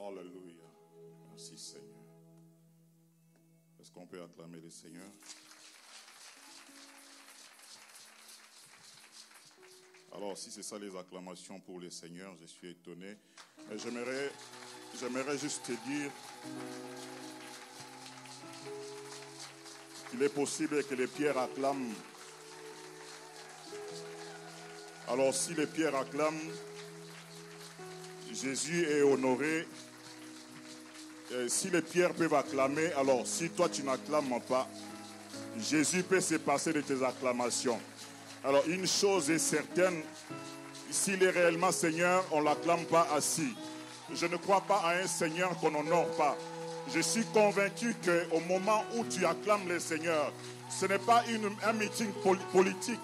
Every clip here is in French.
Alléluia. Merci Seigneur. Est-ce qu'on peut acclamer le Seigneur? Alors, si c'est ça les acclamations pour le Seigneur, je suis étonné. Mais j'aimerais juste te dire qu'il est possible que les pierres acclament. Alors, si les pierres acclament, Jésus est honoré. Si les pierres peuvent acclamer, alors si toi tu n'acclames pas, Jésus peut se passer de tes acclamations. Alors une chose est certaine, s'il est réellement Seigneur, on ne l'acclame pas assis. Je ne crois pas à un Seigneur qu'on n'honore pas. Je suis convaincu qu'au moment où tu acclames le Seigneur, ce n'est pas un meeting politique.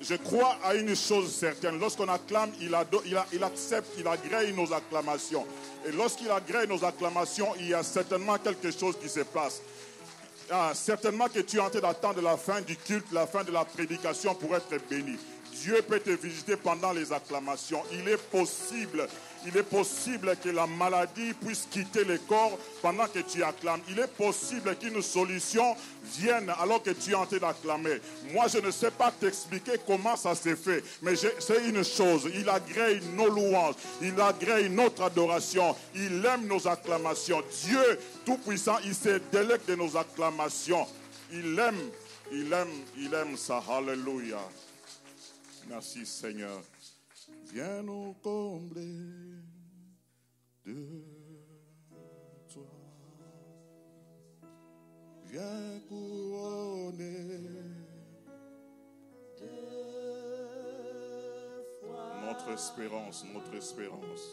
Je crois à une chose certaine. Lorsqu'on acclame, il accepte, il agrée nos acclamations. Et lorsqu'il agrée nos acclamations, il y a certainement quelque chose qui se passe. Certainement que tu es en train d'attendre la fin du culte, la fin de la prédication pour être béni. Dieu peut te visiter pendant les acclamations. Il est possible que la maladie puisse quitter le corps pendant que tu acclames. Il est possible qu'une solution vienne alors que tu es en train d'acclamer. Moi, je ne sais pas t'expliquer comment ça s'est fait, mais c'est une chose. Il agrée nos louanges, il agrée notre adoration, il aime nos acclamations. Dieu Tout-Puissant, il se délecte de nos acclamations. Il aime ça. Alléluia. Merci Seigneur. Viens nous combler de toi. Viens couronner de foi. Notre espérance. Notre espérance.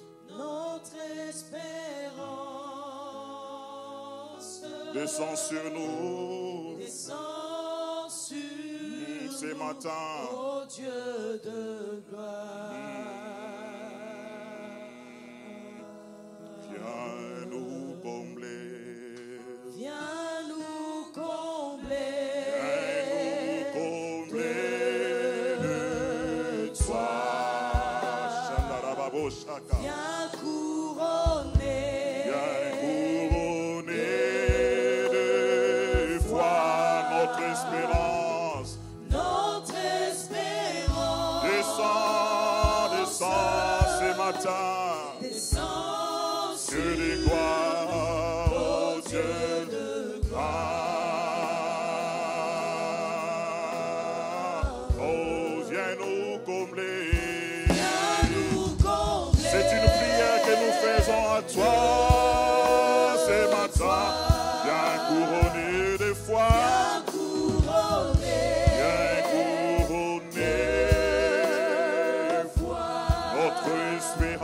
Descends sur nous. Descends sur ce matin. Ô Dieu de gloire. Viens nous combler. Viens nous combler. Viens nous combler de toi. Viens couronner. Viens couronner de foi notre espérance. Notre espérance. Descends ce matin. Descends sur Dieu de gloire, ô Dieu de gloire. Oh, viens nous combler. C'est une prière que nous faisons à toi ce matin. Viens couronner de foi. Viens couronner de foi. Notre espérance.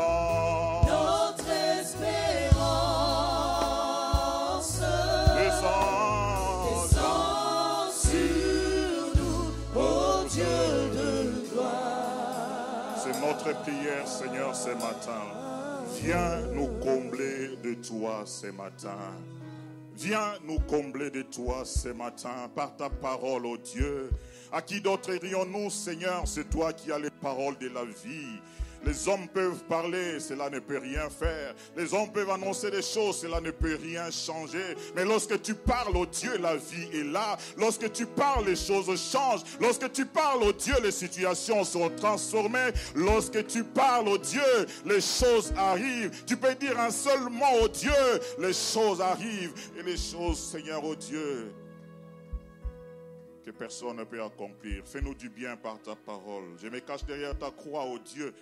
Descends sur nous, ô Dieu de gloire. C'est notre prière, Seigneur, ce matin. Viens nous combler de toi ce matin. Viens nous combler de toi ce matin par ta parole, ô Dieu. À qui d'autre irions-nous, Seigneur? C'est toi qui as les paroles de la vie. Les hommes peuvent parler, cela ne peut rien faire. Les hommes peuvent annoncer des choses, cela ne peut rien changer. Mais lorsque tu parles au Dieu, la vie est là. Lorsque tu parles, les choses changent. Lorsque tu parles au Dieu, les situations sont transformées. Lorsque tu parles au Dieu, les choses arrivent. Tu peux dire un seul mot au Dieu, les choses arrivent. Et les choses, Seigneur, au Dieu, que personne ne peut accomplir. Fais-nous du bien par ta parole. Je me cache derrière ta croix, ô Dieu.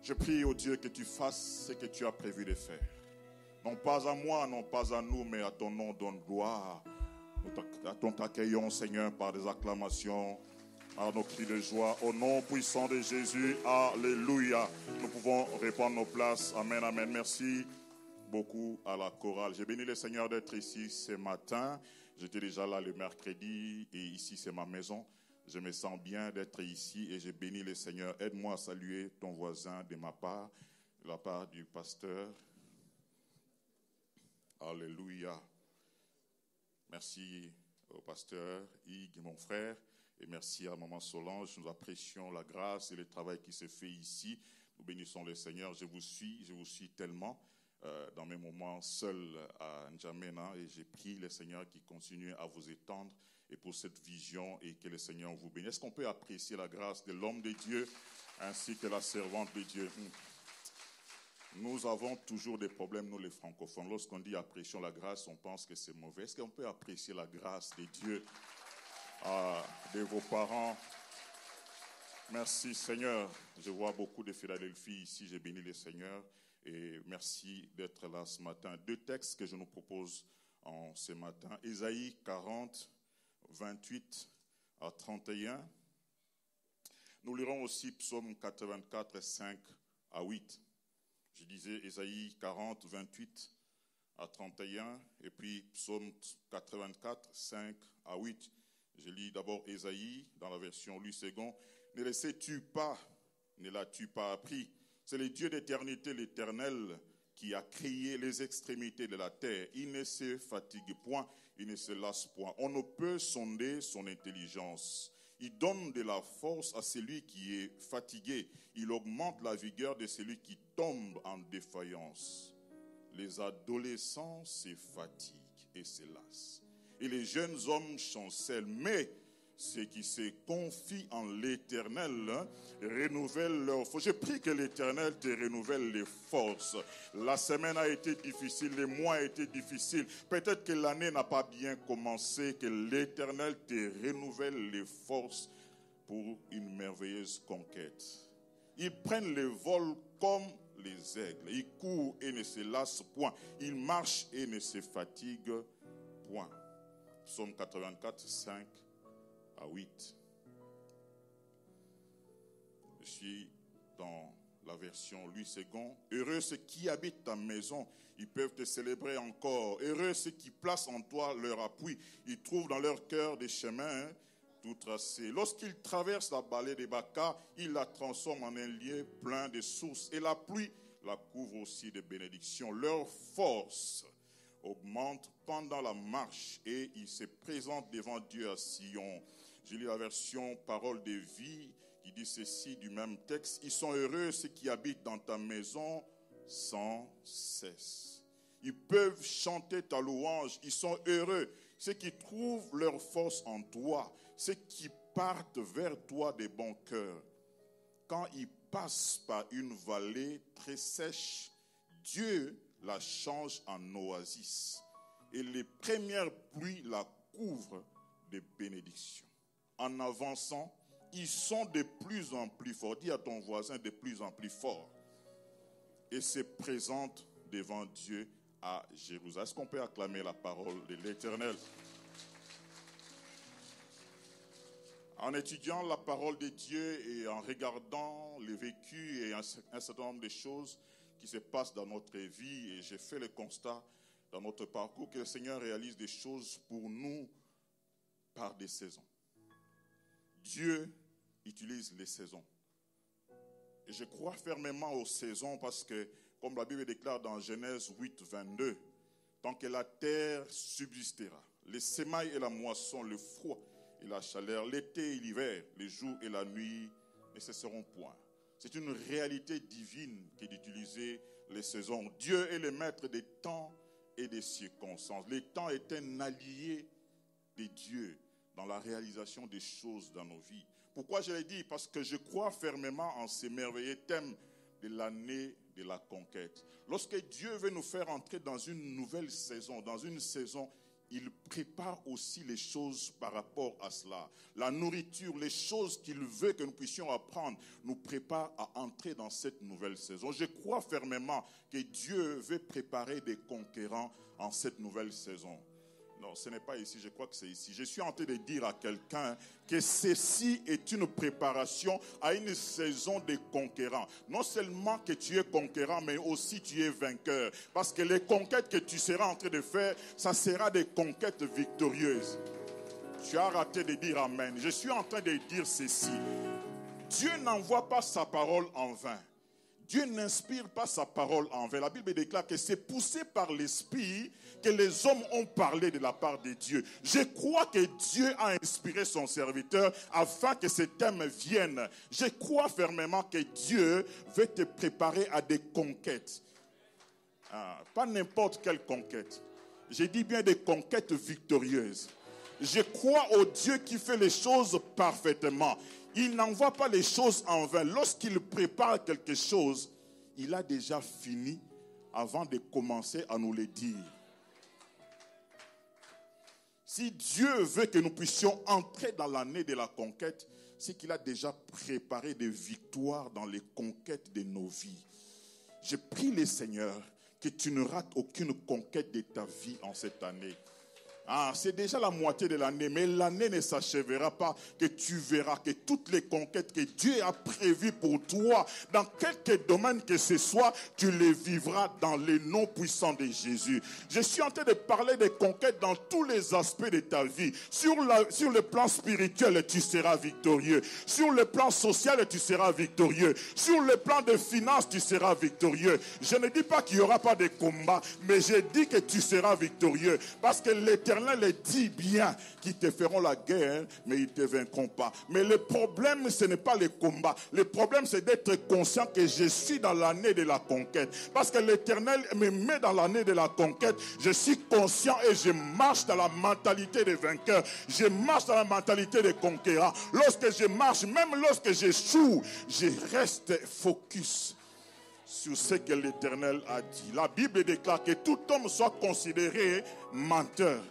Je prie, ô Dieu, que tu fasses ce que tu as prévu de faire. Non pas à moi, non pas à nous, mais à ton nom donne gloire. Nous t'accueillons, Seigneur, par des acclamations, par nos cris de joie. Au nom puissant de Jésus, alléluia. Nous pouvons reprendre nos places. Amen, amen. Merci beaucoup à la chorale. J'ai béni le Seigneur d'être ici ce matin. J'étais déjà là le mercredi et ici c'est ma maison. Je me sens bien d'être ici et j'ai béni le Seigneur. Aide-moi à saluer ton voisin de ma part, de la part du pasteur. Alléluia. Merci au pasteur Hugues, mon frère, et merci à maman Solange. Nous apprécions la grâce et le travail qui se fait ici. Nous bénissons le Seigneur. Je vous suis tellement dans mes moments seuls à N'Djamena et j'ai prié le Seigneur qui continue à vous étendre et pour cette vision et que le Seigneur vous bénisse. Est-ce qu'on peut apprécier la grâce de l'homme de Dieu ainsi que la servante de Dieu? Nous avons toujours des problèmes, nous les francophones. Lorsqu'on dit apprécions la grâce, on pense que c'est mauvais. Est-ce qu'on peut apprécier la grâce de Dieu, de vos parents? Merci Seigneur. Je vois beaucoup de Philadelphie ici, j'ai béni le Seigneur. Et merci d'être là ce matin. Deux textes que je nous propose en ce matin. Ésaïe 40, 28 à 31. Nous lirons aussi Psaume 84, 5 à 8. Je disais Ésaïe 40, 28 à 31. Et puis Psaume 84, 5 à 8. Je lis d'abord Ésaïe dans la version Louis II. Ne le sais-tu pas, ne l'as-tu pas appris? C'est le Dieu d'éternité, l'Éternel, qui a créé les extrémités de la terre. Il ne se fatigue point, il ne se lasse point. On ne peut sonder son intelligence. Il donne de la force à celui qui est fatigué. Il augmente la vigueur de celui qui tombe en défaillance. Les adolescents se fatiguent et se lassent. Et les jeunes hommes chancellent. Mais ceux qui se confient en l'Éternel renouvellent leurs forces. Je prie que l'Éternel te renouvelle les forces. La semaine a été difficile, les mois ont été difficiles. Peut-être que l'année n'a pas bien commencé, que l'Éternel te renouvelle les forces pour une merveilleuse conquête. Ils prennent le vol comme les aigles. Ils courent et ne se lassent point. Ils marchent et ne se fatiguent point. Psaume 84, 5 à 8. Je suis dans la version Louis II. Heureux ceux qui habitent ta maison, ils peuvent te célébrer encore. Heureux ceux qui placent en toi leur appui. Ils trouvent dans leur cœur des chemins tout tracés. Lorsqu'ils traversent la vallée des Baca, ils la transforment en un lieu plein de sources. Et la pluie la couvre aussi de bénédictions. Leur force augmente pendant la marche et ils se présentent devant Dieu à Sion. Je lis la version Parole de vie qui dit ceci du même texte. Ils sont heureux ceux qui habitent dans ta maison sans cesse. Ils peuvent chanter ta louange. Ils sont heureux ceux qui trouvent leur force en toi. Ceux qui partent vers toi de bon cœur. Quand ils passent par une vallée très sèche, Dieu la change en oasis. Et les premières pluies la couvrent de bénédictions. En avançant, ils sont de plus en plus forts. Dis à ton voisin, de plus en plus forts. Et se présentent devant Dieu à Jérusalem. Est-ce qu'on peut acclamer la parole de l'Éternel? En étudiant la parole de Dieu et en regardant le vécu et un certain nombre de choses qui se passent dans notre vie, et j'ai fait le constat dans notre parcours que le Seigneur réalise des choses pour nous par des saisons. Dieu utilise les saisons. Et je crois fermement aux saisons parce que, comme la Bible déclare dans Genèse 8, 22, tant que la terre subsistera. Les semailles et la moisson, le froid et la chaleur, l'été et l'hiver, les jours et la nuit ne cesseront point. C'est une réalité divine que d'utiliser les saisons. Dieu est le maître des temps et des circonstances. Le temps est un allié de Dieu dans la réalisation des choses dans nos vies. Pourquoi je l'ai dit? Parce que je crois fermement en ces merveilleux thèmes de l'année de la conquête. Lorsque Dieu veut nous faire entrer dans une nouvelle saison, dans une saison, il prépare aussi les choses par rapport à cela. La nourriture, les choses qu'il veut que nous puissions apprendre, nous prépare à entrer dans cette nouvelle saison. Je crois fermement que Dieu veut préparer des conquérants en cette nouvelle saison. Non, ce n'est pas ici, je crois que c'est ici. Je suis en train de dire à quelqu'un que ceci est une préparation à une saison de conquérants. Non seulement que tu es conquérant, mais aussi tu es vainqueur. Parce que les conquêtes que tu seras en train de faire, ça sera des conquêtes victorieuses. Tu as raté de dire amen. Je suis en train de dire ceci. Dieu n'envoie pas sa parole en vain. Dieu n'inspire pas sa parole en vain. La Bible déclare que c'est poussé par l'Esprit que les hommes ont parlé de la part de Dieu. Je crois que Dieu a inspiré son serviteur afin que ce thème vienne. Je crois fermement que Dieu veut te préparer à des conquêtes. Pas n'importe quelle conquête. Je dis bien des conquêtes victorieuses. Je crois au Dieu qui fait les choses parfaitement. Il n'envoie pas les choses en vain. Lorsqu'il prépare quelque chose, il a déjà fini avant de commencer à nous le dire. Si Dieu veut que nous puissions entrer dans l'année de la conquête, c'est qu'il a déjà préparé des victoires dans les conquêtes de nos vies. Je prie le Seigneur que tu ne rates aucune conquête de ta vie en cette année. C'est déjà la moitié de l'année, mais l'année ne s'achèvera pas que tu verras que toutes les conquêtes que Dieu a prévues pour toi, dans quelque domaine que ce soit, tu les vivras dans le nom puissant de Jésus. Je suis en train de parler des conquêtes dans tous les aspects de ta vie. Sur le plan spirituel, tu seras victorieux. Sur le plan social, tu seras victorieux. Sur le plan de finances, tu seras victorieux. Je ne dis pas qu'il n'y aura pas de combat, mais je dis que tu seras victorieux. Parce que l'Éternel les dit bien qu'ils te feront la guerre, mais ils ne te vaincront pas. Mais le problème, ce n'est pas le combat. Le problème, c'est d'être conscient que je suis dans l'année de la conquête. Parce que l'Éternel me met dans l'année de la conquête. Je suis conscient et je marche dans la mentalité des vainqueurs. Je marche dans la mentalité des conquérants. Lorsque je marche, même lorsque j'échoue, je reste focus sur ce que l'Éternel a dit. La Bible déclare que tout homme soit considéré menteur.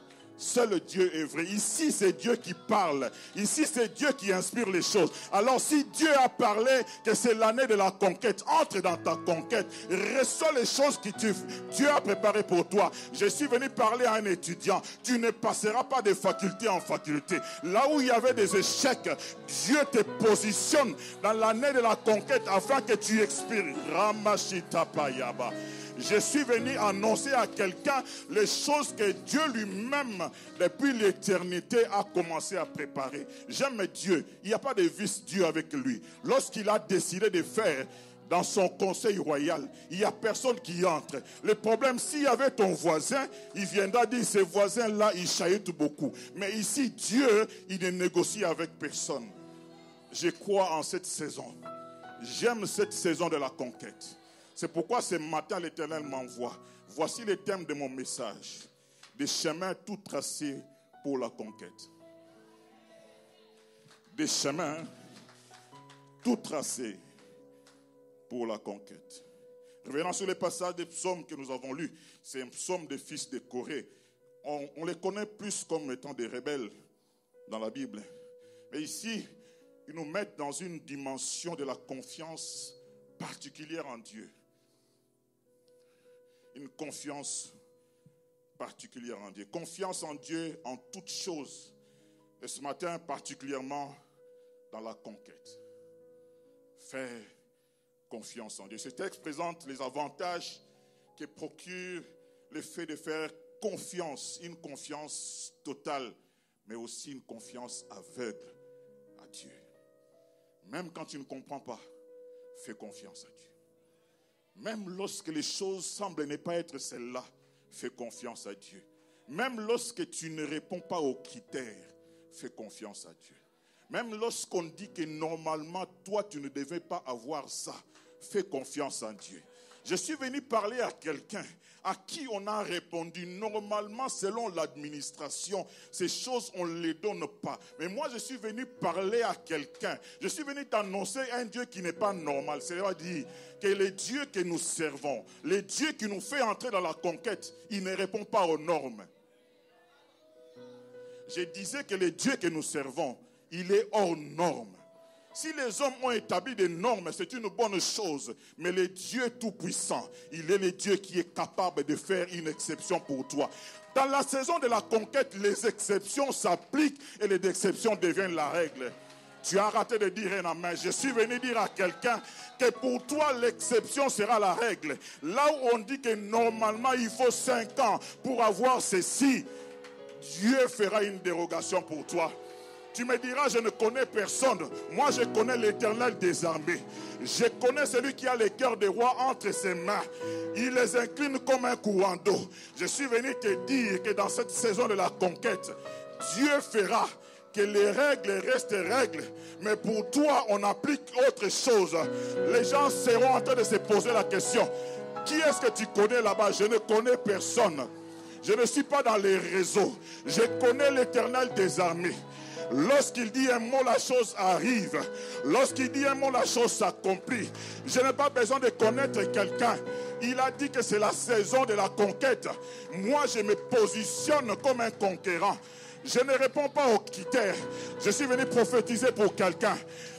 Seul Dieu est vrai. Ici, c'est Dieu qui parle. Ici, c'est Dieu qui inspire les choses. Alors, si Dieu a parlé que c'est l'année de la conquête, entre dans ta conquête. Reçois les choses que Dieu a préparées pour toi. Je suis venu parler à un étudiant. Tu ne passeras pas de faculté en faculté. Là où il y avait des échecs, Dieu te positionne dans l'année de la conquête afin que tu expires. Ramashita Payaba. Je suis venu annoncer à quelqu'un les choses que Dieu lui-même, depuis l'éternité, a commencé à préparer. J'aime Dieu. Il n'y a pas de vice-Dieu avec lui. Lorsqu'il a décidé de faire dans son conseil royal, il n'y a personne qui entre. Le problème, s'il y avait ton voisin, il viendra dire, ce voisin-là, il chahutent beaucoup. Mais ici, Dieu, il ne négocie avec personne. Je crois en cette saison. J'aime cette saison de la conquête. C'est pourquoi ce matin, l'Éternel m'envoie. Voici le thème de mon message. Des chemins tout tracés pour la conquête. Des chemins tout tracés pour la conquête. Revenons sur les passages des psaumes que nous avons lus. C'est un psaume des fils de Corée. On les connaît plus comme étant des rebelles dans la Bible. Mais ici, ils nous mettent dans une dimension de la confiance particulière en Dieu. Une confiance particulière en Dieu. Confiance en Dieu en toutes choses. Et ce matin, particulièrement dans la conquête. Faire confiance en Dieu. Ce texte présente les avantages que procure le fait de faire confiance. Une confiance totale, mais aussi une confiance aveugle à Dieu. Même quand tu ne comprends pas, fais confiance à Dieu. Même lorsque les choses semblent ne pas être celles-là, fais confiance à Dieu. Même lorsque tu ne réponds pas aux critères, fais confiance à Dieu. Même lorsqu'on dit que normalement, toi, tu ne devais pas avoir ça, fais confiance en Dieu. Je suis venu parler à quelqu'un à qui on a répondu, normalement, selon l'administration, ces choses, on ne les donne pas. Mais moi, je suis venu parler à quelqu'un. Je suis venu t'annoncer un Dieu qui n'est pas normal. C'est-à-dire que le Dieu que nous servons, le Dieu qui nous fait entrer dans la conquête, il ne répond pas aux normes. Je disais que le Dieu que nous servons, il est hors norme. Si les hommes ont établi des normes, c'est une bonne chose. Mais le Dieu tout-puissant, il est le Dieu qui est capable de faire une exception pour toi. Dans la saison de la conquête, les exceptions s'appliquent et les exceptions deviennent la règle. Tu as raté de dire un amen. Je suis venu dire à quelqu'un que pour toi, l'exception sera la règle. Là où on dit que normalement, il faut 5 ans pour avoir ceci, Dieu fera une dérogation pour toi. Tu me diras, je ne connais personne. Moi, je connais l'Éternel des armées. Je connais celui qui a le cœur des rois entre ses mains. Il les incline comme un courant d'eau. Je suis venu te dire que dans cette saison de la conquête, Dieu fera que les règles restent règles. Mais pour toi, on applique autre chose. Les gens seront en train de se poser la question. Qui est-ce que tu connais là-bas? Je ne connais personne. Je ne suis pas dans les réseaux. Je connais l'Éternel des armées. Lorsqu'il dit un mot, la chose arrive. Lorsqu'il dit un mot, la chose s'accomplit. Je n'ai pas besoin de connaître quelqu'un. Il a dit que c'est la saison de la conquête. Moi, je me positionne comme un conquérant. Je ne réponds pas aux critères. Je suis venu prophétiser pour quelqu'un.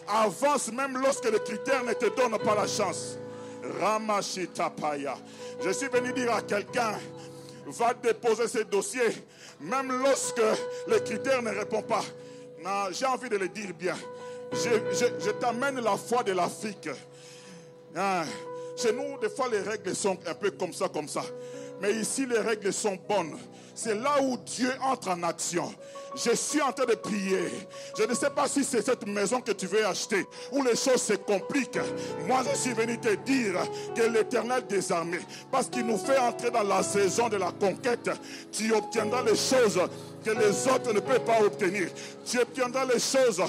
Avance même lorsque les critères ne te donnent pas la chance. Ramashitapaya. Je suis venu dire à quelqu'un, va déposer ses dossiers, même lorsque les critères ne répondent pas. Non, j'ai envie de le dire bien. Je t'amène la foi de l'Afrique. Chez nous, des fois, les règles sont un peu comme ça. Mais ici, les règles sont bonnes. C'est là où Dieu entre en action. Je suis en train de prier. Je ne sais pas si c'est cette maison que tu veux acheter, où les choses se compliquent. Moi, je suis venu te dire que l'Éternel des armées, parce qu'il nous fait entrer dans la saison de la conquête, tu obtiendras les choses que les autres ne peuvent pas obtenir. Tu obtiendras les choses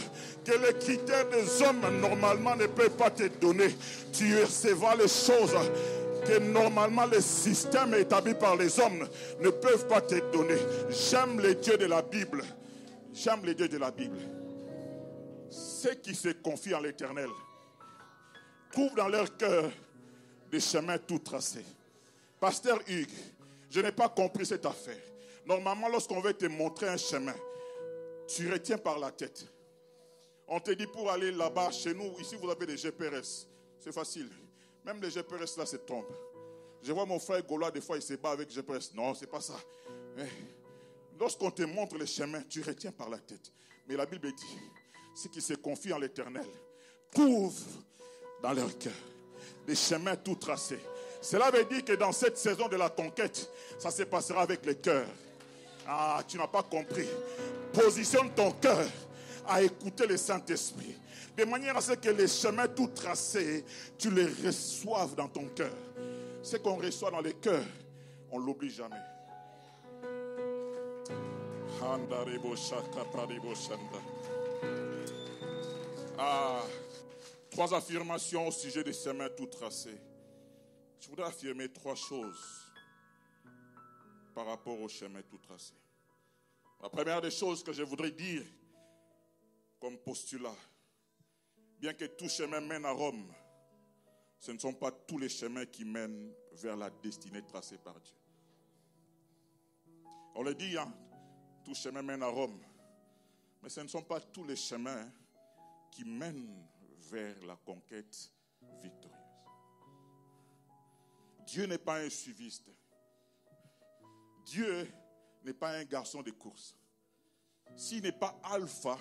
que les critères des hommes normalement ne peuvent pas te donner. Tu recevras les choses que normalement les systèmes établis par les hommes ne peuvent pas te donner. J'aime les dieux de la Bible. J'aime les dieux de la Bible. Ceux qui se confient en l'Éternel trouvent dans leur cœur des chemins tout tracés. Pasteur Hugues, je n'ai pas compris cette affaire. Normalement, lorsqu'on veut te montrer un chemin, tu retiens par la tête. On te dit pour aller là-bas, chez nous, ici vous avez des GPRS. C'est facile. Même les GPS là se trompent. Je vois mon frère Gaulois, des fois il se bat avec GPS. Non, c'est pas ça. Mais lorsqu'on te montre le chemin, tu retiens par la tête. Mais la Bible dit, ceux qui se confient en l'Éternel trouvent dans leur cœur des chemins tout tracés. Cela veut dire que dans cette saison de la conquête, ça se passera avec le cœur. Ah, tu n'as pas compris. Positionne ton cœur à écouter le Saint-Esprit. De manière à ce que les chemins tout tracés, tu les reçoives dans ton cœur. Ce qu'on reçoit dans le cœur, on ne l'oublie jamais. Ah, 3 affirmations au sujet des chemins tout tracés. Je voudrais affirmer 3 choses par rapport aux chemins tout tracés. La première des choses que je voudrais dire comme postulat, bien que tout chemin mène à Rome, ce ne sont pas tous les chemins qui mènent vers la destinée tracée par Dieu. On le dit, tout chemin mène à Rome, mais ce ne sont pas tous les chemins qui mènent vers la conquête victorieuse. Dieu n'est pas un suiviste. Dieu n'est pas un garçon de course. S'il n'est pas alpha,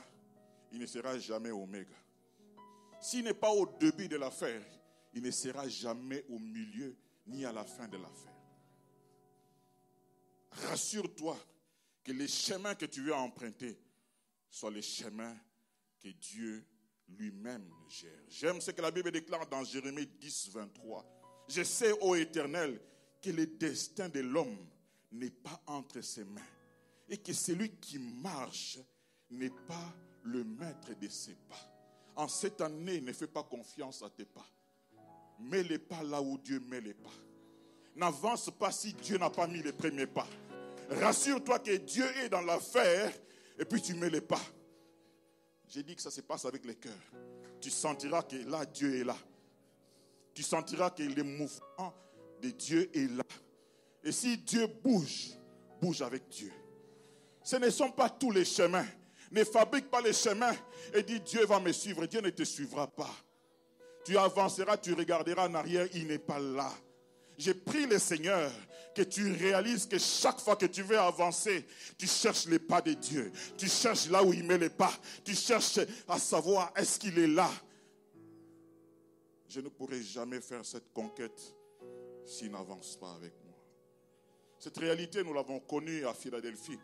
il ne sera jamais oméga. S'il n'est pas au début de l'affaire, il ne sera jamais au milieu ni à la fin de l'affaire. Rassure-toi que les chemins que tu veux emprunter soient les chemins que Dieu lui-même gère. J'aime ce que la Bible déclare dans Jérémie 10, 23. Je sais, ô Éternel, que le destin de l'homme n'est pas entre ses mains. Et que celui qui marche n'est pas le maître de ses pas. En cette année, ne fais pas confiance à tes pas. Mets les pas là où Dieu met les pas. N'avance pas si Dieu n'a pas mis les premiers pas. Rassure-toi que Dieu est dans l'affaire et puis tu mets les pas. J'ai dit que ça se passe avec les cœurs. Tu sentiras que là, Dieu est là. Tu sentiras que le mouvement de Dieu est là. Et si Dieu bouge, bouge avec Dieu. Ce ne sont pas tous les chemins. Ne fabrique pas les chemins et dis Dieu va me suivre. Dieu ne te suivra pas. Tu avanceras, tu regarderas en arrière, il n'est pas là. J'ai prié le Seigneur que tu réalises que chaque fois que tu veux avancer, tu cherches les pas de Dieu. Tu cherches là où il met les pas. Tu cherches à savoir est-ce qu'il est là. Je ne pourrai jamais faire cette conquête s'il n'avance pas avec moi. Cette réalité, nous l'avons connue à Philadelphie,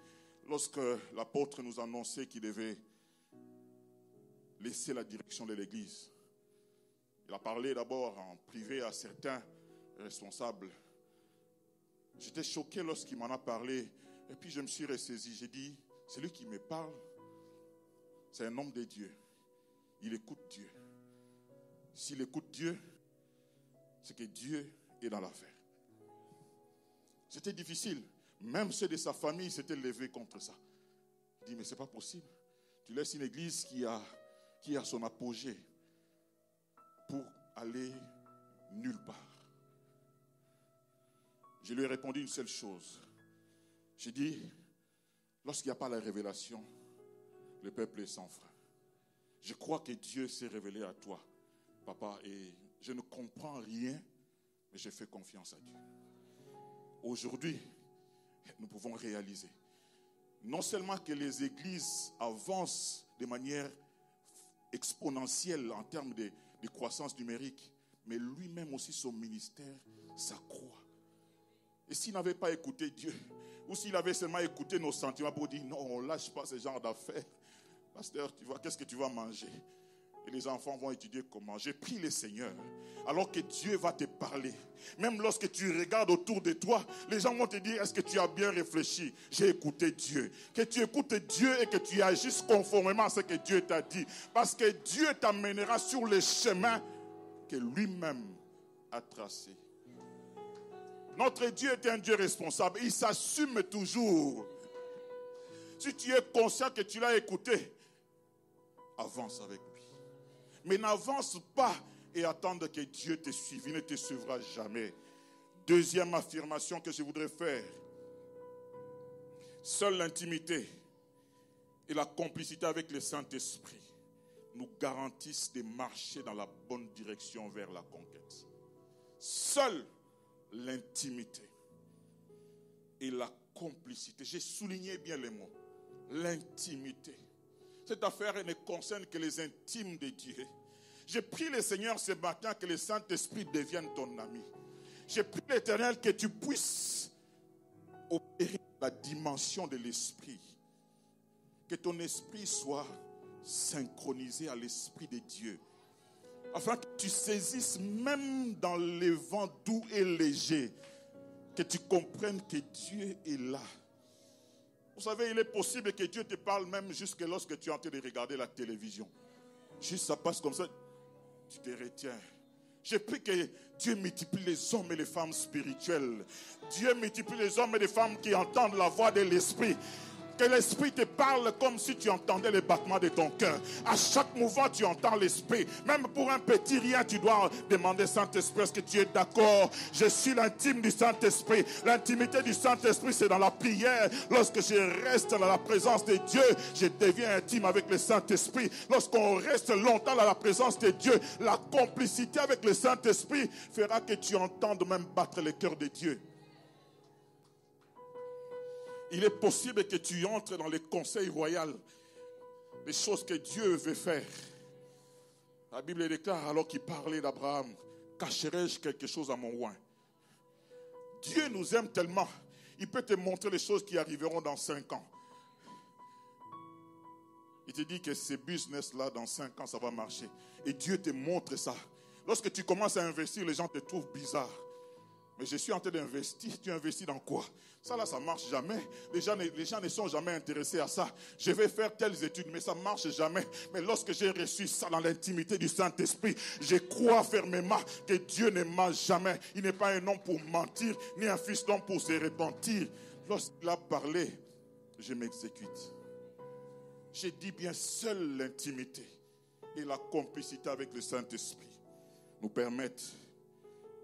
lorsque l'apôtre nous annonçait qu'il devait laisser la direction de l'église. Il a parlé d'abord en privé à certains responsables. J'étais choqué lorsqu'il m'en a parlé. Et puis je me suis ressaisi. J'ai dit, c'est lui qui me parle. C'est un homme de Dieu. Il écoute Dieu. S'il écoute Dieu, c'est que Dieu est dans l'affaire. C'était difficile. Même ceux de sa famille s'étaient levés contre ça. Il dit, mais ce n'est pas possible. Tu laisses une église qui a son apogée pour aller nulle part. Je lui ai répondu une seule chose. J'ai dit, lorsqu'il n'y a pas la révélation, le peuple est sans frein. Je crois que Dieu s'est révélé à toi, papa, et je ne comprends rien, mais je fais confiance à Dieu. Aujourd'hui, nous pouvons réaliser, non seulement que les églises avancent de manière exponentielle en termes de croissance numérique, mais lui-même aussi, son ministère s'accroît. Et s'il n'avait pas écouté Dieu, ou s'il avait seulement écouté nos sentiments pour dire non, on ne lâche pas ce genre d'affaires. Pasteur, qu'est-ce que tu vas manger? Et les enfants vont étudier comment. J'ai prié le Seigneur, alors que Dieu va te parler. Même lorsque tu regardes autour de toi, les gens vont te dire, est-ce que tu as bien réfléchi? J'ai écouté Dieu. Que tu écoutes Dieu et que tu agisses conformément à ce que Dieu t'a dit. Parce que Dieu t'amènera sur le chemin que lui-même a tracé. Notre Dieu est un Dieu responsable. Il s'assume toujours. Si tu es conscient que tu l'as écouté, avance avec lui. Mais n'avance pas et attends que Dieu te suive. Il ne te suivra jamais. Deuxième affirmation que je voudrais faire. Seule l'intimité et la complicité avec le Saint-Esprit nous garantissent de marcher dans la bonne direction vers la conquête. Seule l'intimité et la complicité. J'ai souligné bien les mots. L'intimité. Cette affaire ne concerne que les intimes de Dieu. J'ai prié le Seigneur ce matin que le Saint-Esprit devienne ton ami. J'ai prié l'Éternel que tu puisses opérer la dimension de l'Esprit. Que ton esprit soit synchronisé à l'Esprit de Dieu. Afin que tu saisisses même dans les vents doux et légers, que tu comprennes que Dieu est là. Vous savez, il est possible que Dieu te parle même jusque lorsque tu es en train de regarder la télévision. Juste ça passe comme ça, tu te retiens. J'ai pris que Dieu multiplie les hommes et les femmes spirituels. Dieu multiplie les hommes et les femmes qui entendent la voix de l'Esprit. Que l'Esprit te parle comme si tu entendais les battements de ton cœur. À chaque mouvement, tu entends l'Esprit. Même pour un petit rien, tu dois demander Saint-Esprit, est-ce que tu es d'accord? Je suis l'intime du Saint-Esprit. L'intimité du Saint-Esprit, c'est dans la prière. Lorsque je reste dans la présence de Dieu, je deviens intime avec le Saint-Esprit. Lorsqu'on reste longtemps dans la présence de Dieu, la complicité avec le Saint-Esprit fera que tu entendes même battre le cœur de Dieu. Il est possible que tu entres dans les conseils royaux, les choses que Dieu veut faire. La Bible déclare, alors qu'il parlait d'Abraham, cacherai-je quelque chose à mon oint? Dieu nous aime tellement, il peut te montrer les choses qui arriveront dans 5 ans. Il te dit que ce business-là, dans 5 ans, ça va marcher. Et Dieu te montre ça. Lorsque tu commences à investir, les gens te trouvent bizarre. Mais je suis en train d'investir. Tu investis dans quoi? Ça là, ça ne marche jamais. Les gens ne sont jamais intéressés à ça. Je vais faire telles études, mais ça ne marche jamais. Mais lorsque j'ai reçu ça dans l'intimité du Saint-Esprit, je crois fermement que Dieu ne ment jamais. Il n'est pas un homme pour mentir, ni un fils d'homme pour se repentir. Lorsqu'il a parlé, je m'exécute. J'ai dit bien, seule l'intimité et la complicité avec le Saint-Esprit nous permettent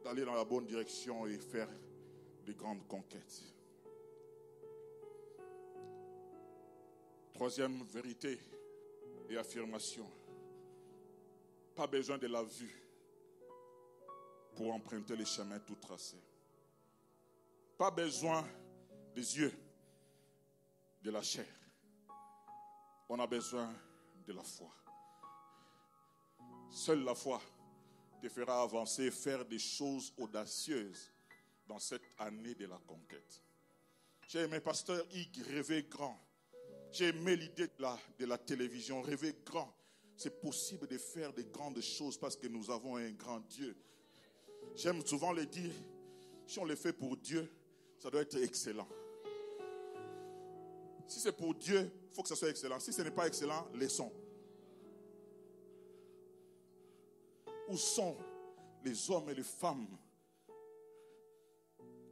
d'aller dans la bonne direction et faire de grandes conquêtes. Troisième vérité et affirmation. Pas besoin de la vue pour emprunter les chemins tout tracés. Pas besoin des yeux, de la chair. On a besoin de la foi. Seule la foi te fera avancer et faire des choses audacieuses dans cette année de la conquête. J'ai aimé Pasteur Hugues rêver grand. J'ai aimé l'idée de la télévision, rêver grand. C'est possible de faire de grandes choses parce que nous avons un grand Dieu. J'aime souvent le dire, si on le fait pour Dieu, ça doit être excellent. Si c'est pour Dieu, il faut que ça soit excellent. Si ce n'est pas excellent, laissons. Où sont les hommes et les femmes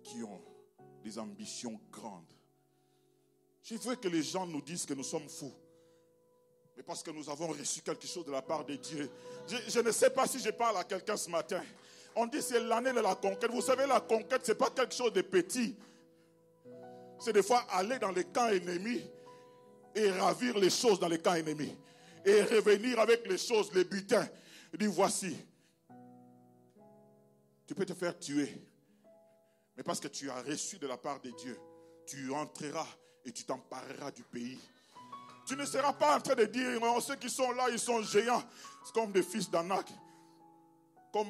qui ont des ambitions grandes? Je veux que les gens nous disent que nous sommes fous. Mais parce que nous avons reçu quelque chose de la part de Dieu. Je ne sais pas si je parle à quelqu'un ce matin. On dit que c'est l'année de la conquête. Vous savez, la conquête, ce n'est pas quelque chose de petit. C'est des fois aller dans les camps ennemis et ravir les choses dans les camps ennemis. Et revenir avec les choses, les butins. Il dit, voici. Tu peux te faire tuer. Mais parce que tu as reçu de la part de Dieu, tu entreras et tu t'empareras du pays. Tu ne seras pas en train de dire, oh, ceux qui sont là, ils sont géants. C'est comme des fils d'Anak. Comme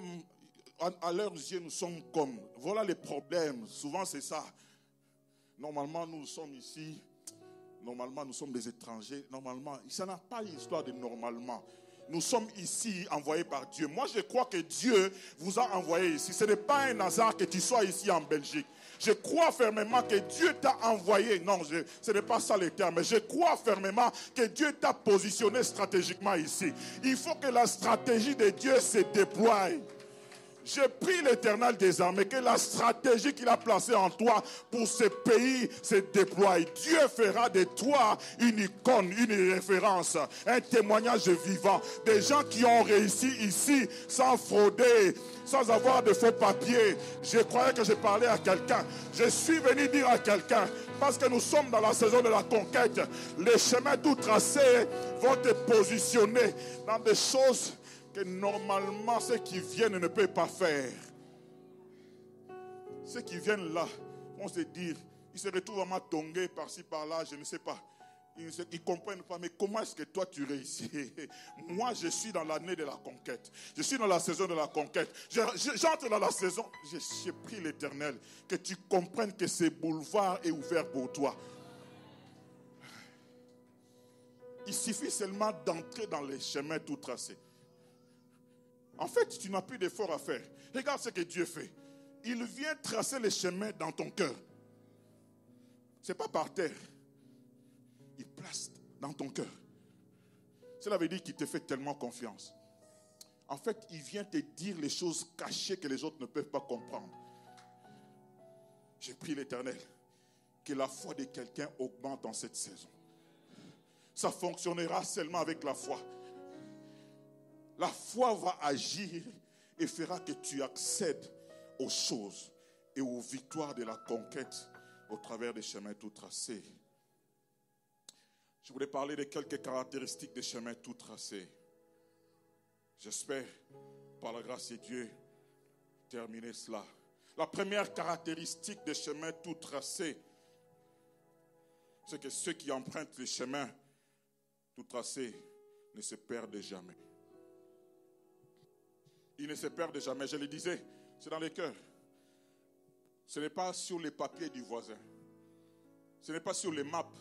à leurs yeux, nous sommes comme. Voilà les problèmes. Souvent, c'est ça. Normalement, nous sommes ici. Normalement, nous sommes des étrangers. Normalement, ça n'a pas une histoire de normalement. Nous sommes ici envoyés par Dieu. Moi, je crois que Dieu vous a envoyé ici. Ce n'est pas un hasard que tu sois ici en Belgique. Je crois fermement que Dieu t'a envoyé. Non, ce n'est pas ça le terme. Mais je crois fermement que Dieu t'a positionné stratégiquement ici. Il faut que la stratégie de Dieu se déploie. Je prie l'Éternel des armées que la stratégie qu'il a placée en toi pour ce pays se déploie. Dieu fera de toi une icône, une référence, un témoignage vivant. Des gens qui ont réussi ici sans frauder, sans avoir de faux papiers. Je croyais que je parlais à quelqu'un. Je suis venu dire à quelqu'un, parce que nous sommes dans la saison de la conquête, les chemins tout tracés vont te positionner dans des choses que normalement ceux qui viennent ne peuvent pas faire. Ceux qui viennent là vont se dire, ils se retrouvent vraiment tongés par-ci par-là, je ne sais pas. Ils ne comprennent pas, mais comment est-ce que toi tu réussis? Moi je suis dans l'année de la conquête. Je suis dans la saison de la conquête. J'entre dans la saison. J'ai pris l'Éternel que tu comprennes que ce boulevard est ouvert pour toi. Il suffit seulement d'entrer dans les chemins tout tracés. En fait, tu n'as plus d'effort à faire. Regarde ce que Dieu fait. Il vient tracer les chemins dans ton cœur. Ce n'est pas par terre. Il place dans ton cœur. Cela veut dire qu'il te fait tellement confiance. En fait, il vient te dire les choses cachées que les autres ne peuvent pas comprendre. J'ai prié l'Éternel que la foi de quelqu'un augmente en cette saison. Ça fonctionnera seulement avec la foi. La foi va agir et fera que tu accèdes aux choses et aux victoires de la conquête au travers des chemins tout tracés. Je voulais parler de quelques caractéristiques des chemins tout tracés. J'espère, par la grâce de Dieu, terminer cela. La première caractéristique des chemins tout tracés, c'est que ceux qui empruntent les chemins tout tracés ne se perdent jamais. Ils ne se perdent jamais. Je le disais, c'est dans les cœurs. Ce n'est pas sur les papiers du voisin. Ce n'est pas sur les maps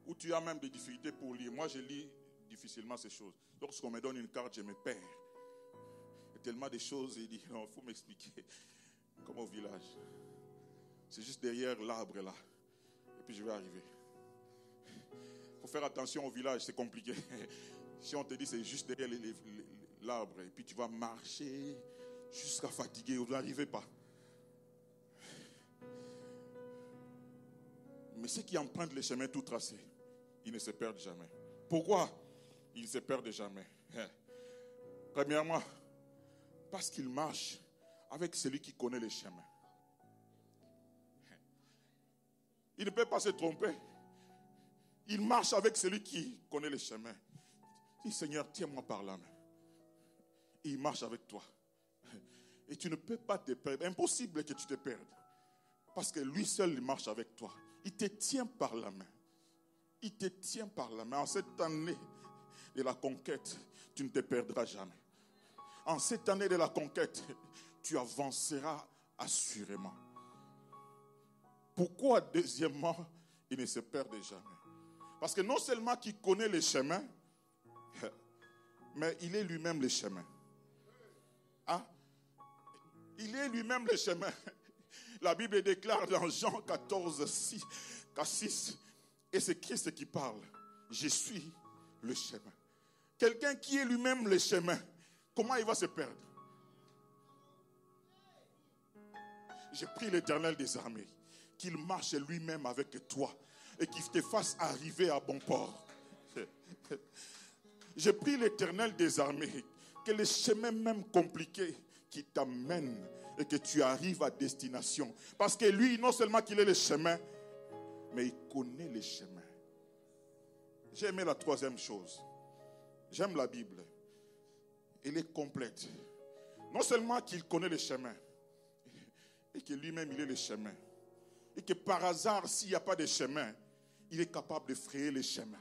où tu as même des difficultés pour lire. Moi, je lis difficilement ces choses. Lorsqu'on me donne une carte, je me perds. Il y a tellement de choses et il dit, non, il faut m'expliquer. Comme au village. C'est juste derrière l'arbre là. Et puis je vais arriver. Il faut faire attention au village, c'est compliqué. Si on te dit c'est juste derrière l'arbre, et puis tu vas marcher jusqu'à fatiguer, vous n'arrivez pas. Mais ceux qui empruntent les chemins tout tracés, ils ne se perdent jamais. Pourquoi ils ne se perdent jamais? Premièrement, parce qu'ils marchent avec celui qui connaît les chemins. Il ne peut pas se tromper. Il marche avec celui qui connaît les chemins. Il dit, Seigneur, tiens-moi par la main. Et il marche avec toi. Et tu ne peux pas te perdre. Impossible que tu te perdes. Parce que lui seul, il marche avec toi. Il te tient par la main. Il te tient par la main. En cette année de la conquête, tu ne te perdras jamais. En cette année de la conquête, tu avanceras assurément. Pourquoi, deuxièmement, il ne se perd jamais? Parce que non seulement qu'il connaît les chemins, mais il est lui-même le chemin. Hein? Il est lui-même le chemin. La Bible déclare dans Jean 14, 6, et c'est Christ qui parle. Je suis le chemin. Quelqu'un qui est lui-même le chemin, comment il va se perdre? J'ai pris l'Éternel des armées, qu'il marche lui-même avec toi et qu'il te fasse arriver à bon port. J'ai pris l'Éternel des armées, que les chemins même compliqués qui t'amènent et que tu arrives à destination. Parce que lui, non seulement qu'il est le chemin, mais il connaît les chemins. J'ai aimé la troisième chose. J'aime la Bible. Elle est complète. Non seulement qu'il connaît les chemins, et que lui-même il est le chemin. Et que par hasard, s'il n'y a pas de chemin, il est capable de frayer les chemins.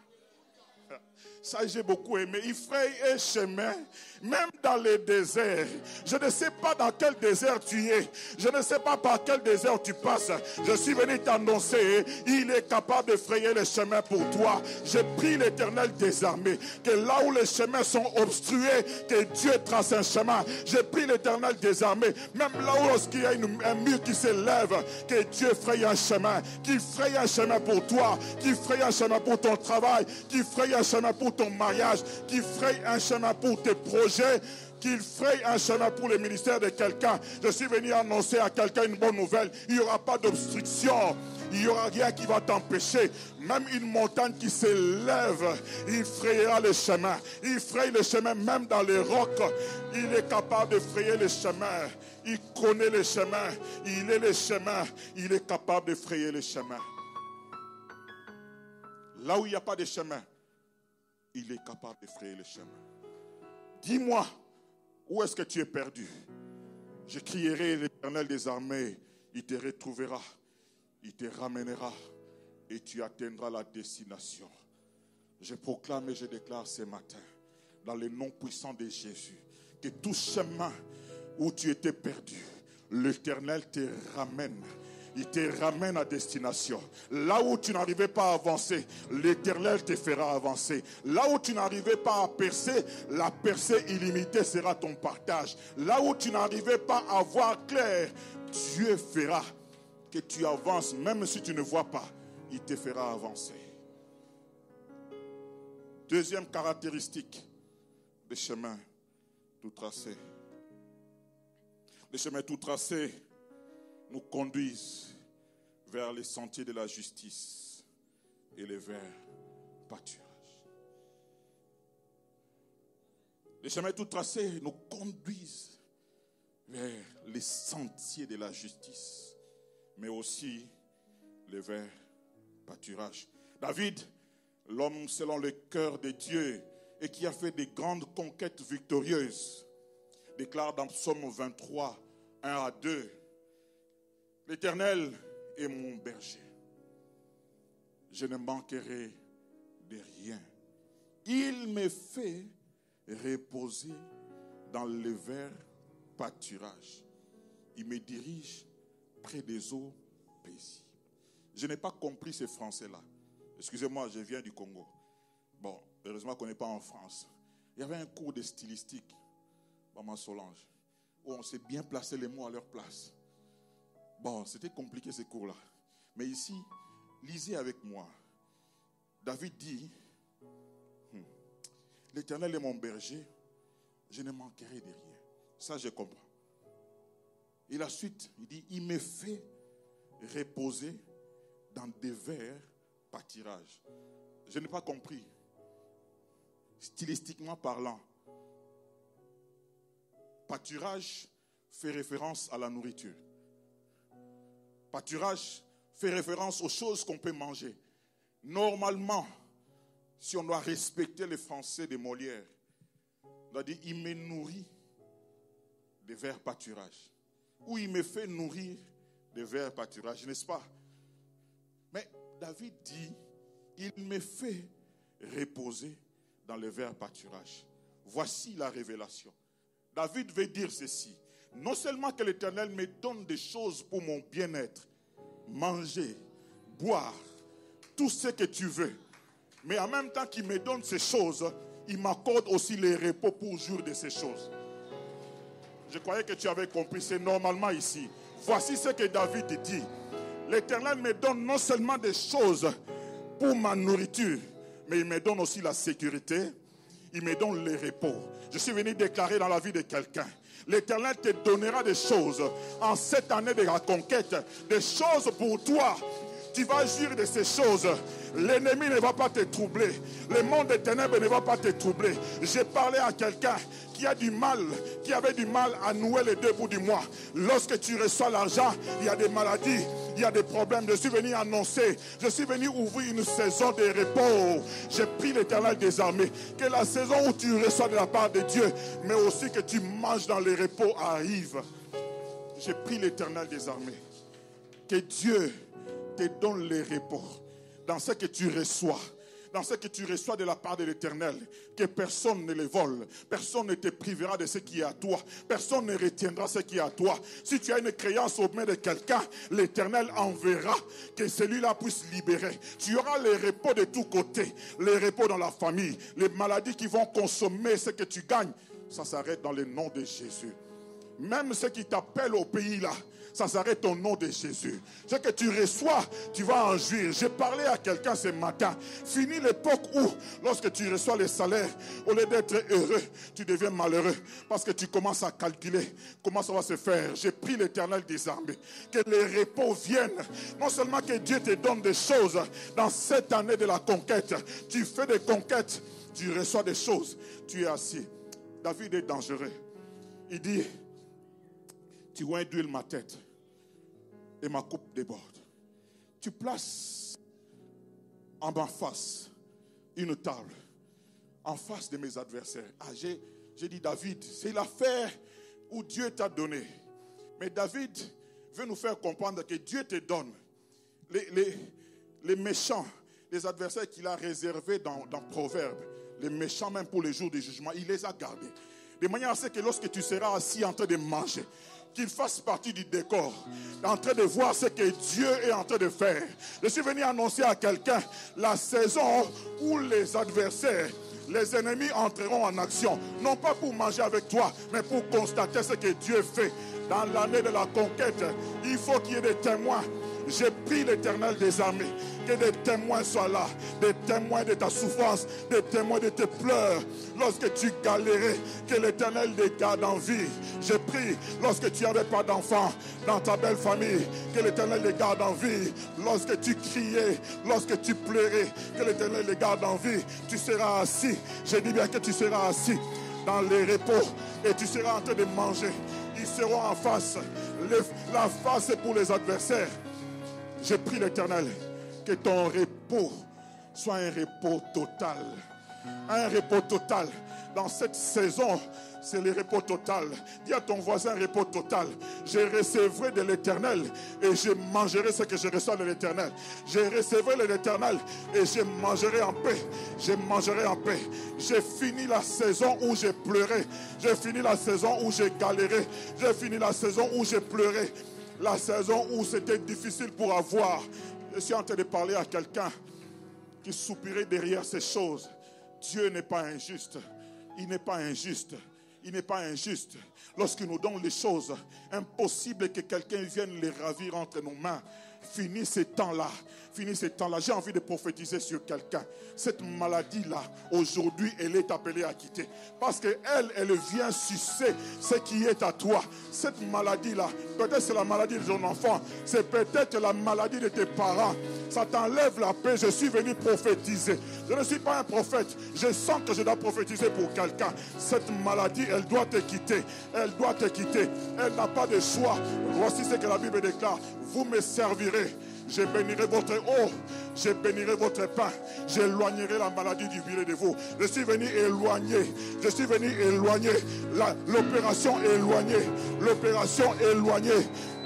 Ça, j'ai beaucoup aimé. Il fraye un chemin, même dans le désert. Je ne sais pas dans quel désert tu es. Je ne sais pas par quel désert tu passes. Je suis venu t'annoncer, il est capable de frayer le chemin pour toi. J'ai pris l'Éternel des armées, que là où les chemins sont obstrués, que Dieu trace un chemin. J'ai pris l'Éternel des armées, même là où lorsqu'il y a un mur qui s'élève, que Dieu fraye un chemin. Qu'il fraye un chemin pour toi, qu'il fraye un chemin pour ton travail, qu'il fraye un chemin pour ton mariage, qu'il fraye un chemin pour tes projets, qu'il fraye un chemin pour le ministère de quelqu'un. Je suis venu annoncer à quelqu'un une bonne nouvelle. Il n'y aura pas d'obstruction. Il n'y aura rien qui va t'empêcher. Même une montagne qui s'élève, il frayera le chemin. Il fraye le chemin même dans les rocs. Il est capable de frayer le chemin. Il connaît le chemin. Il est le chemin. Il est capable de frayer le chemin. Là où il n'y a pas de chemin, il est capable de frayer le chemin. Dis-moi, où est-ce que tu es perdu? Je crierai l'Éternel des armées, il te retrouvera, il te ramènera et tu atteindras la destination. Je proclame et je déclare ce matin, dans le nom puissant de Jésus, que tout chemin où tu étais perdu, l'Éternel te ramène. Il te ramène à destination. Là où tu n'arrivais pas à avancer, l'Éternel te fera avancer. Là où tu n'arrivais pas à percer, la percée illimitée sera ton partage. Là où tu n'arrivais pas à voir clair, Dieu fera que tu avances. Même si tu ne vois pas, il te fera avancer. Deuxième caractéristique des chemins tout tracés. Les chemins tout tracés nous conduisent vers les sentiers de la justice et les verts pâturages. Les chemins tout tracés nous conduisent vers les sentiers de la justice, mais aussi les verts pâturages. David, l'homme selon le cœur de Dieu et qui a fait des grandes conquêtes victorieuses, déclare dans Psaume 23, 1 à 2, l'Éternel est mon berger. Je ne manquerai de rien. Il me fait reposer dans les verts pâturages. Il me dirige près des eaux paisibles. Je n'ai pas compris ce français-là. Excusez-moi, je viens du Congo. Bon, heureusement qu'on n'est pas en France. Il y avait un cours de stylistique, Maman Solange, où on s'est bien placé les mots à leur place. Bon, c'était compliqué ces cours-là. Mais ici, lisez avec moi. David dit, l'Éternel est mon berger, je ne manquerai de rien. Ça, je comprends. Et la suite, il dit, il me fait reposer dans des verts pâturages. Je n'ai pas compris. Stylistiquement parlant, pâturage fait référence à la nourriture. Pâturage fait référence aux choses qu'on peut manger. Normalement, si on doit respecter les Français de Molière, on doit dire, il me nourrit des verts pâturages. Ou il me fait nourrir des verts pâturages, n'est-ce pas? Mais David dit, il me fait reposer dans les verts pâturages. Voici la révélation. David veut dire ceci. Non seulement que l'Éternel me donne des choses pour mon bien-être, manger, boire, tout ce que tu veux, mais en même temps qu'il me donne ces choses, il m'accorde aussi les repos pour jouir de ces choses. Je croyais que tu avais compris, c'est normalement ici. Voici ce que David dit. L'Éternel me donne non seulement des choses pour ma nourriture, mais il me donne aussi la sécurité, il me donne les repos. Je suis venu déclarer dans la vie de quelqu'un, l'Éternel te donnera des choses en cette année de la conquête, des choses pour toi. Tu vas jouir de ces choses. L'ennemi ne va pas te troubler. Le monde des ténèbres ne va pas te troubler. J'ai parlé à quelqu'un qui avait du mal à nouer les deux bouts du mois. Lorsque tu reçois l'argent, il y a des maladies, il y a des problèmes. Je suis venu annoncer, je suis venu ouvrir une saison de repos. J'ai pris l'Éternel des armées, que la saison où tu reçois de la part de Dieu, mais aussi que tu manges dans les repos arrive. J'ai pris l'Éternel des armées. Que Dieu te donne les repos dans ce que tu reçois. Dans ce que tu reçois de la part de l'Éternel, que personne ne les vole, personne ne te privera de ce qui est à toi, personne ne retiendra ce qui est à toi. Si tu as une créance au mains de quelqu'un, l'Éternel enverra que celui-là puisse libérer. Tu auras les repos de tous côtés, les repos dans la famille, les maladies qui vont consommer ce que tu gagnes. Ça s'arrête dans le nom de Jésus. Même ceux qui t'appellent au pays là, ça s'arrête au nom de Jésus. Ce que tu reçois, tu vas en jouir. J'ai parlé à quelqu'un ce matin. Fini l'époque où, lorsque tu reçois les salaires, au lieu d'être heureux, tu deviens malheureux. Parce que tu commences à calculer comment ça va se faire. J'ai pris l'Éternel des armées. Que les repos viennent. Non seulement que Dieu te donne des choses dans cette année de la conquête. Tu fais des conquêtes, tu reçois des choses. Tu es assis. David est dangereux. Il dit, tu vois d'huile ma tête et ma coupe déborde. Tu places en ma face une table en face de mes adversaires. J'ai dit, David, c'est l'affaire où Dieu t'a donné. Mais David veut nous faire comprendre que Dieu te donne les méchants, les adversaires qu'il a réservés dans Proverbes, les méchants même pour les jours du jugement, il les a gardés. De manière à ce que lorsque tu seras assis en train de manger, qu'il fasse partie du décor, en train de voir ce que Dieu est en train de faire. Je suis venu annoncer à quelqu'un la saison où les adversaires, les ennemis entreront en action, non pas pour manger avec toi, mais pour constater ce que Dieu fait. Dans l'année de la conquête, il faut qu'il y ait des témoins. J'ai pris l'Éternel des armées, que des témoins soient là, des témoins de ta souffrance, des témoins de tes pleurs. Lorsque tu galérais, que l'Éternel les garde en vie. J'ai pris, lorsque tu n'avais pas d'enfants dans ta belle famille, que l'Éternel les garde en vie. Lorsque tu criais, lorsque tu pleurais, que l'Éternel les garde en vie. Tu seras assis, je dis bien que tu seras assis dans les repos et tu seras en train de manger. Ils seront en face. La face est pour les adversaires. J'ai pris l'Éternel, que ton repos soit un repos total. Un repos total. Dans cette saison, c'est le repos total. Dis à ton voisin, repos total. Je recevrai de l'Éternel et je mangerai ce que je reçois de l'Éternel. Je recevrai de l'Éternel et je mangerai en paix. Je mangerai en paix. J'ai fini la saison où j'ai pleuré. J'ai fini la saison où j'ai galéré. J'ai fini la saison où j'ai pleuré. La saison où c'était difficile pour avoir. Je suis en train de parler à quelqu'un qui soupirait derrière ces choses. Dieu n'est pas injuste. Il n'est pas injuste. il n'est pas injuste lorsqu'il nous donne les choses. Impossible que quelqu'un vienne les ravir entre nos mains. Finis ces temps-là. J'ai envie de prophétiser sur quelqu'un. Cette maladie-là, aujourd'hui, elle est appelée à quitter. Parce qu'elle vient sucer ce qui est à toi. Cette maladie-là, peut-être c'est la maladie de ton enfant. C'est peut-être la maladie de tes parents. Ça t'enlève la paix. Je suis venu prophétiser. Je ne suis pas un prophète. Je sens que je dois prophétiser pour quelqu'un. Cette maladie, elle doit te quitter. Elle doit te quitter. Elle n'a pas de choix. Voici ce que la Bible déclare. Vous me servirez. Je bénirai votre eau, je bénirai votre pain, j'éloignerai la maladie du milieu de vous. Je suis venu éloigner l'opération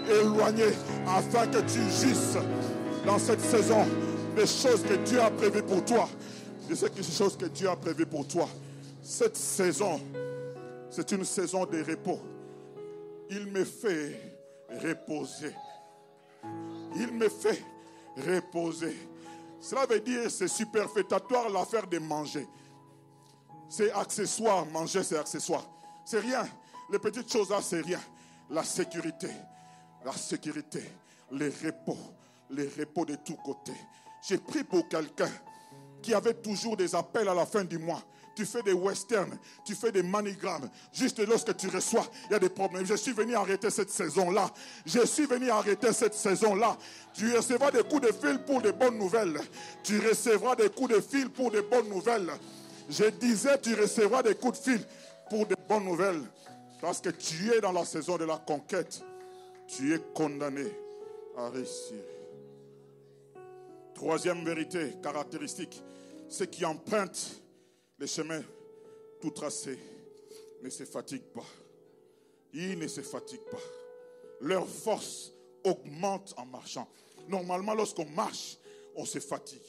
éloignée, afin que tu jouisses dans cette saison des choses que Dieu a prévues pour toi. Cette saison, c'est une saison de repos. Il me fait reposer. Cela veut dire c'est superfétatoire l'affaire de manger. C'est accessoire, manger c'est accessoire. C'est rien. Les petites choses là c'est rien. La sécurité, les repos de tous côtés. J'ai pris pour quelqu'un qui avait toujours des appels à la fin du mois. Tu fais des westerns, tu fais des manigrammes. Juste lorsque tu reçois, il y a des problèmes. Je suis venu arrêter cette saison-là. Tu recevras des coups de fil pour de bonnes nouvelles. Je disais, tu recevras des coups de fil pour de bonnes nouvelles. Parce que tu es dans la saison de la conquête. Tu es condamné à réussir. Troisième vérité caractéristique, ceux qui empruntent les chemins tout tracés ne se fatiguent pas. Ils ne se fatiguent pas. Leur force augmente en marchant. Normalement, lorsqu'on marche, on se fatigue.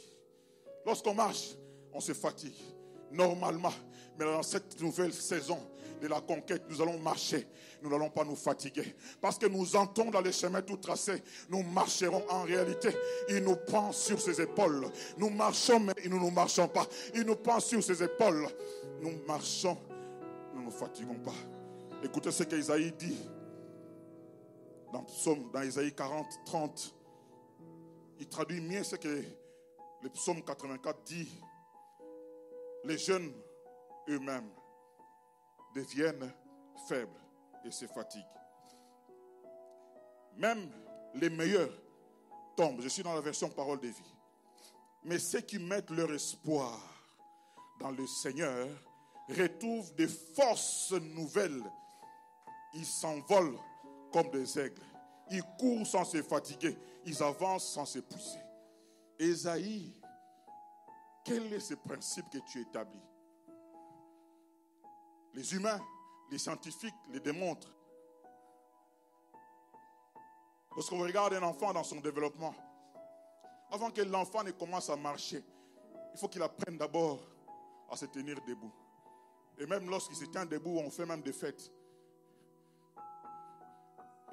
Normalement. Mais dans cette nouvelle saison de la conquête, nous allons marcher. Nous n'allons pas nous fatiguer. Parce que nous entrons dans les chemins tout tracés. Nous marcherons en réalité. Il nous prend sur ses épaules. Nous marchons, mais nous ne marchons pas. Il nous prend sur ses épaules. Nous marchons, nous ne nous fatiguons pas. Écoutez ce qu'Isaïe dit. Dans Isaïe 40, 30. Il traduit mieux ce que le psaume 84 dit. Les jeunes eux-mêmes deviennent faibles et se fatiguent. Même les meilleurs tombent. Je suis dans la version parole de vie. Mais ceux qui mettent leur espoir dans le Seigneur retrouvent des forces nouvelles. Ils s'envolent comme des aigles. Ils courent sans se fatiguer. Ils avancent sans s'épuiser. Ésaïe, quel est ce principe que tu établis? Les humains, les scientifiques les démontrent. Lorsqu'on regarde un enfant dans son développement, avant que l'enfant ne commence à marcher, il faut qu'il apprenne d'abord à se tenir debout. Et même lorsqu'il se tient debout, on fait même des fêtes.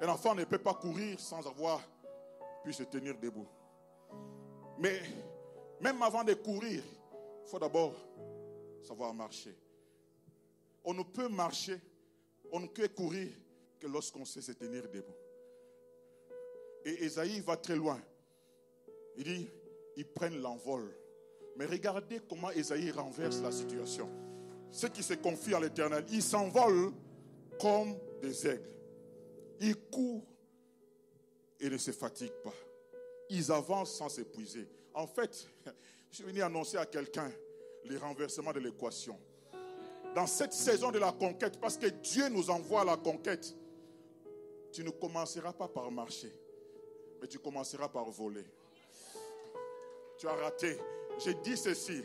Un enfant ne peut pas courir sans avoir pu se tenir debout. Mais même avant de courir, il faut d'abord savoir marcher. On ne peut marcher, on ne peut courir que lorsqu'on sait se tenir debout. Et Ésaïe va très loin. Il dit, ils prennent l'envol. Mais regardez comment Ésaïe renverse la situation. Ceux qui se confient à l'Éternel, ils s'envolent comme des aigles. Ils courent et ne se fatiguent pas. Ils avancent sans s'épuiser. En fait, je suis venu annoncer à quelqu'un le renversement de l'équation. Dans cette saison de la conquête, parce que Dieu nous envoie à la conquête, tu ne commenceras pas par marcher, mais tu commenceras par voler. Tu as raté. J'ai dit ceci.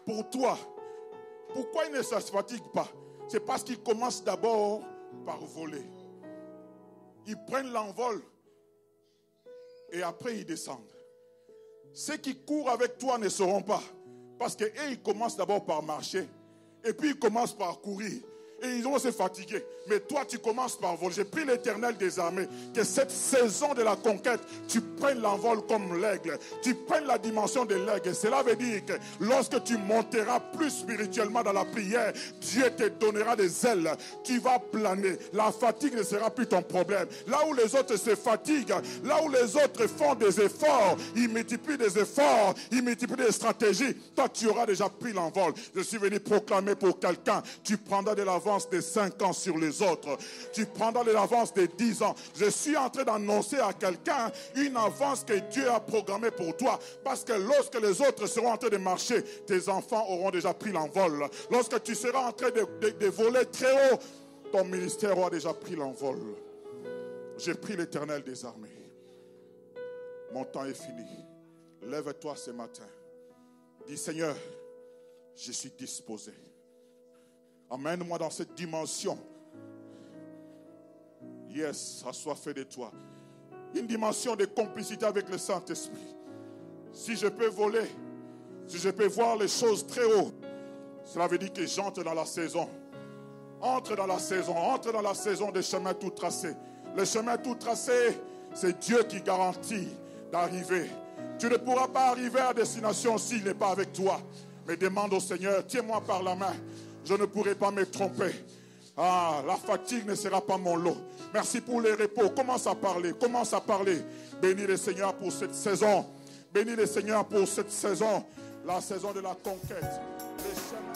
Pour toi, pourquoi il ne se fatigue pas? C'est parce qu'il commence d'abord par voler. Ils prennent l'envol et après ils descendent. Ceux qui courent avec toi ne sauront pas. Parce qu'eux, ils commencent d'abord par marcher. Et puis ils commencent par courir. et ils vont se fatiguer. Mais toi, tu commences par voler. J'ai pris l'Éternel des armées, que cette saison de la conquête, tu prennes l'envol comme l'aigle. Tu prennes la dimension de l'aigle. Cela veut dire que lorsque tu monteras plus spirituellement dans la prière, Dieu te donnera des ailes. Tu vas planer. La fatigue ne sera plus ton problème. Là où les autres se fatiguent, là où les autres font des efforts, ils multiplient des efforts, ils multiplient des stratégies. Toi, tu auras déjà pris l'envol. Je suis venu proclamer pour quelqu'un, tu prendras de l'avance de 5 ans sur les autres. Tu prendras de l'avance de 10 ans. Je suis en train d'annoncer à quelqu'un une avance que Dieu a programmée pour toi. Parce que lorsque les autres seront en train de marcher, tes enfants auront déjà pris l'envol. Lorsque tu seras en train de voler très haut, ton ministère aura déjà pris l'envol. J'ai pris l'Éternel des armées. Mon temps est fini. Lève-toi ce matin. Dis, Seigneur, je suis disposé. Emmène-moi dans cette dimension. Yes, assoiffé de toi. Une dimension de complicité avec le Saint-Esprit. Si je peux voler, si je peux voir les choses très haut, cela veut dire que j'entre dans la saison. Entre dans la saison des chemins tout tracés. Les chemins tout tracés, c'est Dieu qui garantit d'arriver. Tu ne pourras pas arriver à destination s'il n'est pas avec toi. Mais demande au Seigneur, tiens-moi par la main. Je ne pourrai pas me tromper. Ah, la fatigue ne sera pas mon lot. Merci pour les repos. Commence à parler. Bénis le Seigneur pour cette saison. Bénis le Seigneur pour cette saison. La saison de la conquête. Les chemins